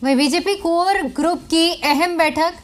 वहीं BJP core group की अहम बैठक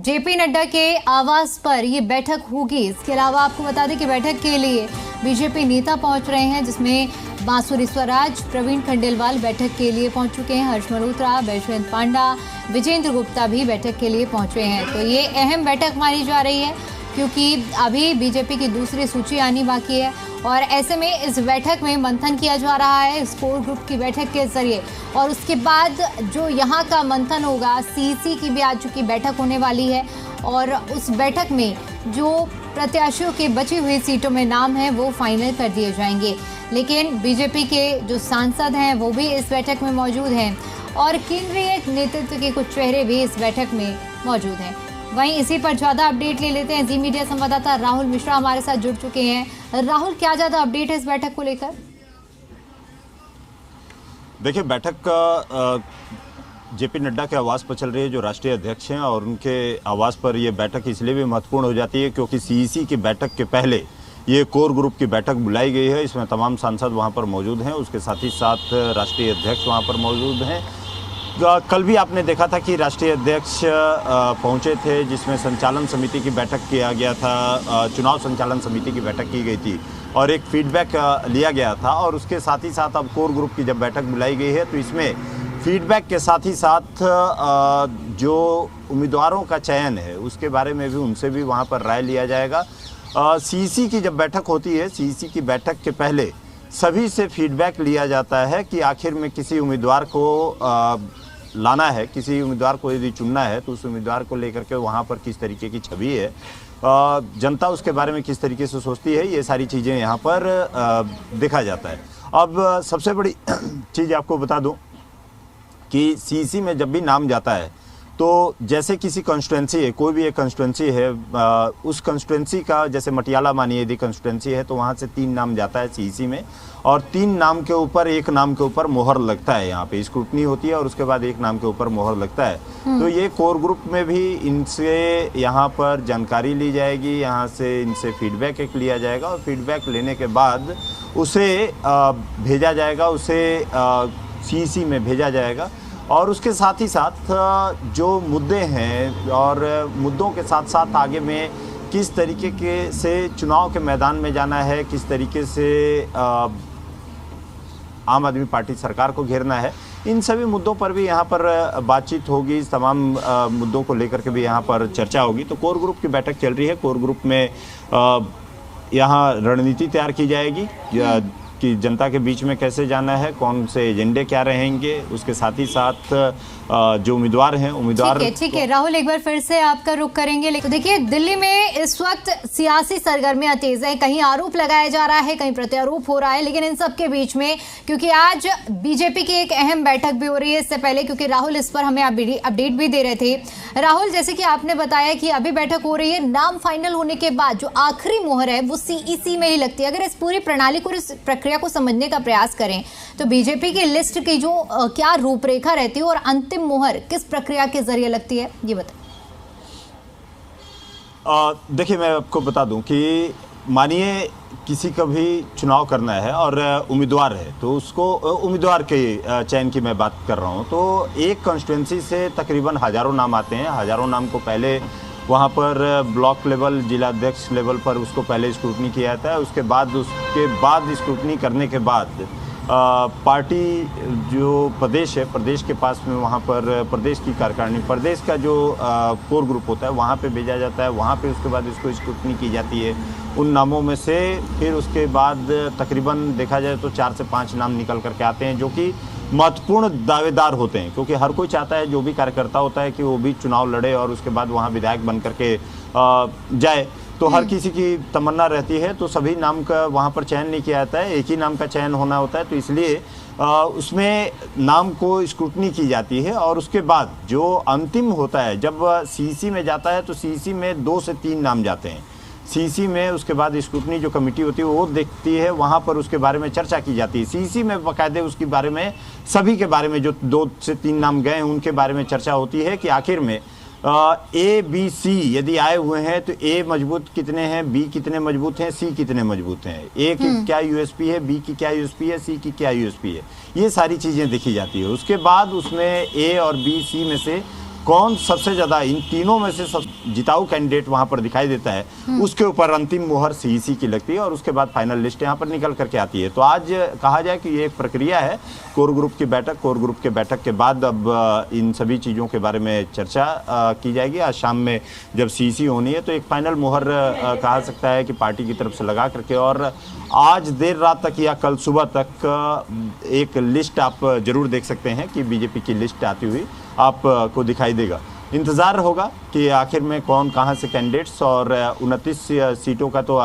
जेपी नड्डा के आवास पर ये बैठक होगी। इसके अलावा आपको बता दें कि बैठक के लिए बीजेपी नेता पहुंच रहे हैं, जिसमें बांसुरी स्वराज, प्रवीण खंडेलवाल बैठक के लिए पहुंच चुके हैं। हर्ष मल्होत्रा, वैजयंत पांडा, विजेंद्र गुप्ता भी बैठक के लिए पहुंचे हैं। तो ये अहम बैठक मानी जा रही है क्योंकि अभी बीजेपी की दूसरी सूची आनी बाकी है और ऐसे में इस बैठक में मंथन किया जा रहा है इस कोर ग्रुप की बैठक के जरिए। और उसके बाद जो यहाँ का मंथन होगा, सीईसी की भी आज चुकी बैठक होने वाली है और उस बैठक में जो प्रत्याशियों के बची हुई सीटों में नाम है वो फाइनल कर दिए जाएंगे। लेकिन बीजेपी के जो सांसद हैं वो भी इस बैठक में मौजूद हैं और केंद्रीय नेतृत्व के कुछ चेहरे भी इस बैठक में मौजूद हैं। वहीं इसी पर ज्यादा अपडेट ले लेते हैं। जी मीडिया संवाददाता राहुल मिश्रा हमारे साथ जुड़ चुके हैं। राहुल, क्या ज्यादा अपडेट है इस बैठक को लेकर? देखिए, बैठक जेपी नड्डा के आवास पर चल रही है, जो राष्ट्रीय अध्यक्ष हैं, और उनके आवास पर ये बैठक इसलिए भी महत्वपूर्ण हो जाती है क्योंकि सीईसी की बैठक के पहले ये कोर ग्रुप की बैठक बुलाई गई है। इसमें तमाम सांसद वहां पर मौजूद हैं, उसके साथ ही साथ राष्ट्रीय अध्यक्ष वहां पर मौजूद हैं। कल भी आपने देखा था कि राष्ट्रीय अध्यक्ष पहुंचे थे, जिसमें संचालन समिति की बैठक किया गया था, चुनाव संचालन समिति की बैठक की गई थी और एक फीडबैक लिया गया था। और उसके साथ ही साथ अब कोर ग्रुप की जब बैठक बुलाई गई है तो इसमें फीडबैक के साथ ही साथ जो उम्मीदवारों का चयन है उसके बारे में भी उनसे भी वहां पर राय लिया जाएगा। सीईसी की जब बैठक होती है, सीईसी की बैठक के पहले सभी से फीडबैक लिया जाता है कि आखिर में किसी उम्मीदवार को लाना है, किसी उम्मीदवार को यदि चुनना है तो उस उम्मीदवार को लेकर के वहाँ पर किस तरीके की छवि है, जनता उसके बारे में किस तरीके से सोचती है, ये सारी चीज़ें यहाँ पर देखा जाता है। अब सबसे बड़ी चीज़ आपको बता दूँ कि सीईसी में जब भी नाम जाता है तो जैसे किसी कंस्टिट्यूंसी है, कोई भी एक कंस्टिट्यूंसी है, उस कंस्टिट्यूंसी का जैसे मटियाला मानिए यदि कंस्टिट्यूंसी है तो वहाँ से 3 नाम जाता है सीईसी में और 3 नाम के ऊपर एक नाम के ऊपर मोहर लगता है। यहाँ पे स्क्रूटनी होती है और उसके बाद एक नाम के ऊपर मोहर लगता है। तो ये कोर ग्रुप में भी इनसे यहाँ पर जानकारी ली जाएगी, यहाँ से इनसे फीडबैक एक लिया जाएगा और फीडबैक लेने के बाद उसे भेजा जाएगा, उसे सीईसी में भेजा जाएगा। और उसके साथ ही साथ जो मुद्दे हैं और मुद्दों के साथ साथ आगे में किस तरीके के से चुनाव के मैदान में जाना है, किस तरीके से आम आदमी पार्टी सरकार को घेरना है, इन सभी मुद्दों पर भी यहाँ पर बातचीत होगी। तमाम मुद्दों को लेकर के भी यहाँ पर चर्चा होगी। तो कोर ग्रुप की बैठक चल रही है। कोर ग्रुप में यहाँ रणनीति तैयार की जाएगी कि जनता के बीच में कैसे जाना है, कौन से एजेंडे क्या रहेंगे, उसके साथ ही साथ जो उम्मीदवार हैं, उम्मीदवार ठीक है राहुल, एक बार फिर से आपका रुख करेंगे। तो देखिए, दिल्ली में इस वक्त सियासी सरगर्मियां तेज हैं, कहीं आरोप लगाया जा रहा है, कहीं प्रत्यारोप हो रहा है, लेकिन इन सब के बीच में क्योंकि आज बीजेपी की एक अहम बैठक भी हो रही है, इससे पहले क्योंकि राहुल इस पर हमें अपडेट भी दे रहे थे। राहुल, जैसे कि आपने बताया कि अभी बैठक हो रही है, नाम फाइनल होने के बाद जो आखिरी मोहर है वो सीईसी में ही लगती है। अगर इस पूरी प्रणाली को, इस प्रक्रिया को समझने का प्रयास करें तो बीजेपी की लिस्ट की जो क्या रूपरेखा रहती है और अंतिम मोहर किस प्रक्रिया के जरिए लगती है, ये बताएं। देखिए, मैं आपको बता दूं कि मानिए किसी का भी चुनाव करना है और उम्मीदवार है तो उसको उम्मीदवार के चयन की मैं बात कर रहा हूं। तो एक कॉन्स्टिट्यूंसी से तकरीबन हज़ारों नाम आते हैं। हज़ारों नाम को पहले वहां पर ब्लॉक लेवल, जिला अध्यक्ष लेवल पर उसको पहले स्क्रूटनी किया जाता है। उसके बाद स्क्रूटनी करने के बाद पार्टी जो प्रदेश है, प्रदेश के पास में वहाँ पर प्रदेश की कार्यकारिणी, प्रदेश का जो कोर ग्रुप होता है वहाँ पे भेजा जाता है। वहाँ पे उसके बाद इसको स्क्रूटनी की जाती है उन नामों में से। फिर उसके बाद तकरीबन देखा जाए तो 4 से 5 नाम निकल करके आते हैं जो कि महत्वपूर्ण दावेदार होते हैं, क्योंकि हर कोई चाहता है, जो भी कार्यकर्ता होता है, कि वो भी चुनाव लड़े और उसके बाद वहाँ विधायक बन करके जाए। तो हर किसी की तमन्ना रहती है, तो सभी नाम का वहाँ पर चयन नहीं किया जाता है, एक ही नाम का चयन होना होता है। तो इसलिए उसमें नाम को स्क्रूटनी की जाती है और उसके बाद जो अंतिम होता है, जब सीईसी में जाता है तो सीईसी में 2 से 3 नाम जाते हैं। सीईसी में उसके बाद स्क्रूटनी जो कमेटी होती है वो देखती है, वहाँ पर उसके बारे में चर्चा की जाती है। सीईसी में बाकायदे उसके बारे में, सभी के बारे में, जो 2 से 3 नाम गए उनके बारे में चर्चा होती है कि आखिर में ए बी सी यदि आए हुए हैं तो ए मजबूत कितने हैं, बी कितने मजबूत हैं, सी कितने मजबूत हैं, ए की क्या यूएसपी है, बी की क्या यूएसपी है, सी की क्या यूएसपी है, ये सारी चीजें देखी जाती है। उसके बाद उसमें ए और बी सी में से कौन सबसे ज्यादा इन तीनों में से सब जिताऊ कैंडिडेट वहां पर दिखाई देता है, उसके ऊपर अंतिम मोहर सीईसी की लगती है और उसके बाद फाइनल लिस्ट यहां पर निकल करके आती है। तो आज कहा जाए कि ये एक प्रक्रिया है, कोर ग्रुप की बैठक, कोर ग्रुप के बैठक के बाद अब इन सभी चीज़ों के बारे में चर्चा की जाएगी। आज शाम में जब सीईसी होनी है तो एक फाइनल मोहर कहा सकता है कि पार्टी की तरफ से लगा करके, और आज देर रात तक या कल सुबह तक एक लिस्ट आप जरूर देख सकते हैं कि बीजेपी की लिस्ट आती हुई आपको दिखाई देगा। इंतज़ार होगा कि आखिर में कौन कहां से कैंडिडेट्स, और 29 सीटों का तो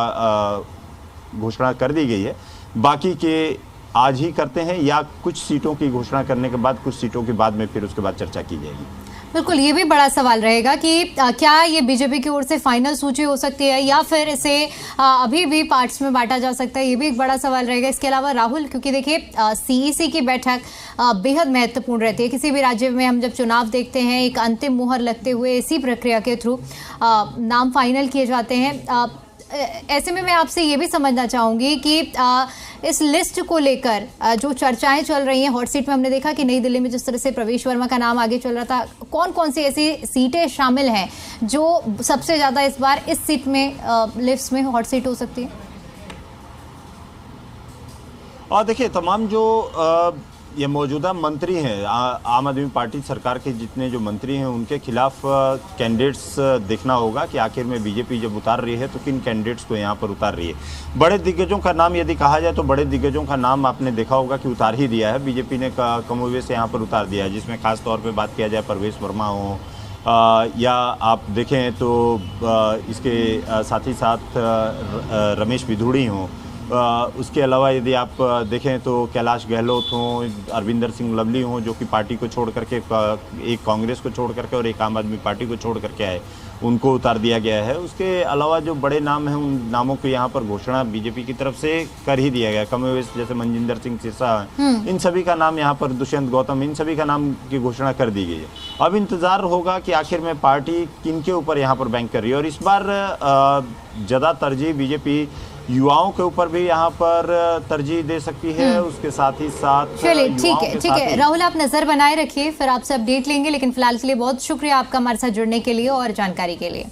घोषणा कर दी गई है, बाकी के आज ही करते हैं या कुछ सीटों की घोषणा करने के बाद कुछ सीटों के बाद में फिर उसके बाद चर्चा की जाएगी। बिल्कुल, ये भी बड़ा सवाल रहेगा कि क्या ये बीजेपी की ओर से फाइनल सूची हो सकती है या फिर इसे अभी भी पार्ट्स में बांटा जा सकता है, ये भी एक बड़ा सवाल रहेगा। इसके अलावा राहुल, क्योंकि देखिए सीईसी की बैठक बेहद महत्वपूर्ण रहती है। किसी भी राज्य में हम जब चुनाव देखते हैं, एक अंतिम मुहर लगते हुए इसी प्रक्रिया के थ्रू नाम फाइनल किए जाते हैं। ऐसे में मैं आपसे ये भी समझना चाहूंगी कि इस लिस्ट को लेकर जो चर्चाएं चल रही हैं, हॉट सीट में हमने देखा कि नई दिल्ली में जिस तरह से प्रवेश वर्मा का नाम आगे चल रहा था, कौन कौन सी ऐसी सीटें शामिल हैं जो सबसे ज्यादा इस बार इस सीट में लिस्ट में हॉट सीट हो सकती है? और देखिए, तमाम जो ये मौजूदा मंत्री हैं, आम आदमी पार्टी सरकार के जितने जो मंत्री हैं, उनके खिलाफ कैंडिडेट्स देखना होगा कि आखिर में बीजेपी जब उतार रही है तो किन कैंडिडेट्स को यहाँ पर उतार रही है। बड़े दिग्गजों का नाम यदि कहा जाए तो बड़े दिग्गजों का नाम आपने देखा होगा कि उतार ही दिया है बीजेपी ने, कमोवेश यहाँ पर उतार दिया है, जिसमें खास तौर पर बात किया जाए प्रवेश वर्मा हो, या आप देखें तो इसके साथ ही साथ रमेश बिधूड़ी हों। उसके अलावा यदि आप देखें तो कैलाश गहलोत हों, अरविंदर सिंह लवली हों, जो कि पार्टी को छोड़ करके, एक कांग्रेस को छोड़ करके और एक आम आदमी पार्टी को छोड़ करके आए, उनको उतार दिया गया है। उसके अलावा जो बड़े नाम हैं, उन नामों को यहाँ पर घोषणा बीजेपी की तरफ से कर ही दिया गया। कमोवेश जैसे मनजिंदर सिंह सिरसा, इन सभी का नाम यहाँ पर, दुष्यंत गौतम, इन सभी का नाम की घोषणा कर दी गई है। अब इंतजार होगा कि आखिर में पार्टी किनके ऊपर यहाँ पर बैंक कर रही है, और इस बार ज़्यादा तरजीह बीजेपी युवाओं के ऊपर भी यहाँ पर तरजीह दे सकती है। उसके साथ ही साथ चलिए, ठीक है राहुल, आप नजर बनाए रखिए, फिर आपसे अपडेट लेंगे, लेकिन फिलहाल के लिए बहुत शुक्रिया आपका हमारे साथ जुड़ने के लिए और जानकारी के लिए।